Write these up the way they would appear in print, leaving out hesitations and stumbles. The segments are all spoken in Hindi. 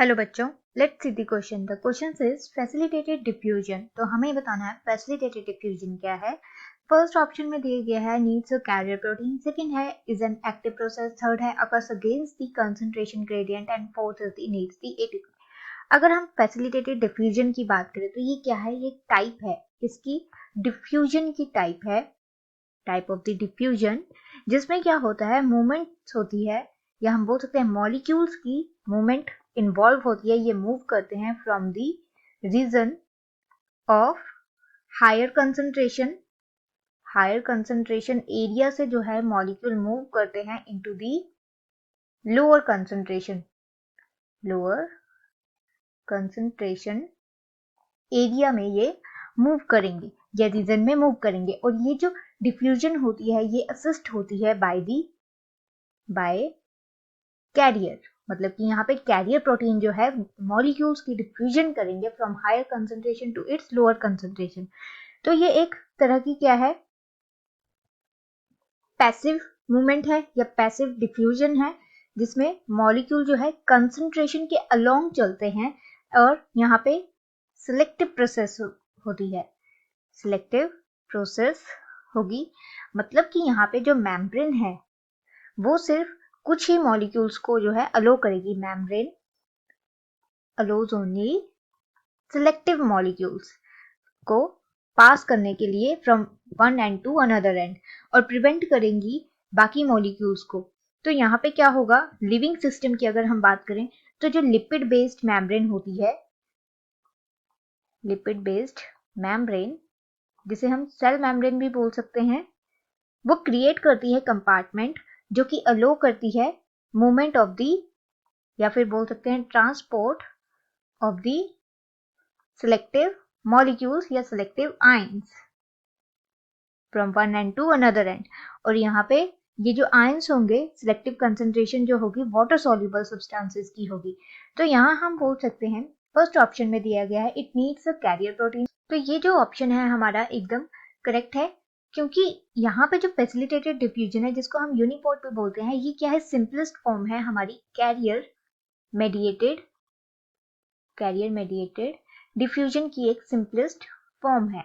हेलो बच्चों, let's see the question. The question is facilitated diffusion. तो हमें बताना है फैसिलिटेटेड डिफ्यूजन क्या है। फर्स्ट ऑप्शन में दिया गया है needs a carrier protein, second है is an active process, third है occurs against the concentration gradient and fourth is the needs the ATP. अगर हम फैसिलिटेटेड डिफ्यूजन की बात करें तो ये क्या है, ये टाइप है, इसकी डिफ्यूजन की टाइप है, टाइप ऑफ द डिफ्यूजन, जिसमें क्या होता है, मूवमेंट्स होती है या हम बोल सकते हैं मॉलिक्यूल्स की मूवमेंट इन्वॉल्व होती है। ये मूव करते हैं from the region of higher concentration area से जो है मॉलिक्यूल मूव करते हैं into the lower concentration area में ये मूव करेंगे या रीजन में मूव करेंगे। और ये जो डिफ्यूजन होती है ये असिस्ट होती है बाय कैरियर, मतलब कि यहाँ पे कैरियर प्रोटीन जो है मॉलिक्यूल्स की डिफ्यूजन करेंगे from higher concentration to its lower concentration. तो ये एक तरह की क्या है, पैसिव मूवमेंट है या पैसिव डिफ्यूजन है, जिसमें मॉलिक्यूल जो है कंसंट्रेशन के अलोंग चलते हैं और यहाँ पे सिलेक्टिव प्रोसेस होती है, सिलेक्टिव प्रोसेस होगी। मतलब कि यहाँ पे जो मेम्ब्रेन है वो सिर्फ कुछ ही मॉलिक्यूल्स को जो है अलो करेगी। Membrane allows only selective molecules को पास करने के लिए from one end to another end, और प्रिवेंट करेंगी बाकी मॉलिक्यूल्स को। तो यहाँ पे क्या होगा, लिविंग सिस्टम की अगर हम बात करें तो जो लिपिड बेस्ड मेम्ब्रेन होती है, लिपिड बेस्ड मेम्ब्रेन जिसे हम सेल मेम्ब्रेन भी बोल सकते हैं, वो क्रिएट करती है कंपार्टमेंट जो कि अलो करती है मूवमेंट ऑफ दी, या फिर बोल सकते हैं transport of the selective molecules या selective ions from one end to another end। और यहाँ पे ये जो आयंस होंगे, सिलेक्टिव कंसंट्रेशन जो होगी वाटर सॉल्युबल सब्सटेंसेस की होगी। तो यहाँ हम बोल सकते हैं फर्स्ट ऑप्शन में दिया गया है it needs a carrier protein. तो ये जो ऑप्शन है हमारा एकदम करेक्ट है, क्योंकि यहाँ पे जो फैसिलिटेटेड डिफ्यूजन है जिसको हम यूनिपोर्ट पे बोलते हैं, ये क्या है, सिंपलेस्ट फॉर्म है हमारी कैरियर मेडिएटेड डिफ्यूजन की एक सिंपलेस्ट फॉर्म है,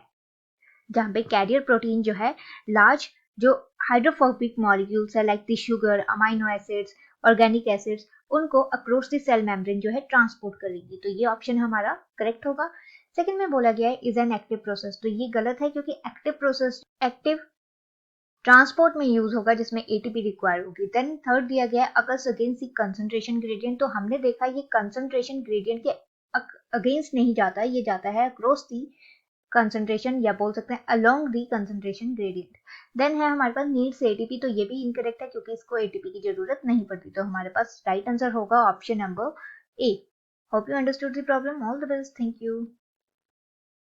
जहाँ पे कैरियर प्रोटीन जो है लार्ज जो हाइड्रोफोबिक मॉलिक्यूल्स है like the sugar, amino acids, organic acids, उनको अक्रॉस द सेल मेम्ब्रेन जो है ट्रांसपोर्ट करेगी। तो ये ऑप्शन हमारा करेक्ट होगा। सेकंड में बोला गया है इज एन एक्टिव प्रोसेस, तो ये गलत है क्योंकि एक्टिव ट्रांसपोर्ट में यूज होगा जिसमें एटीपी रिक्वायर होगी। देन थर्ड दिया गया है occurs against the concentration gradient. तो हमने देखा ये कंसंट्रेशन ग्रेडियंट के अगेंस्ट नहीं जाता, ये जाता है अक्रॉस दी कंसंट्रेशन या बोल सकते हैं along the concentration gradient. Then है हमारे पास नीड्स एटीपी, तो ये भी इनकरेक्ट है क्योंकि इसको एटीपी की जरूरत नहीं पड़ती। तो हमारे पास राइट आंसर होगा option number A. Hope you understood the problem. All the best, thank you.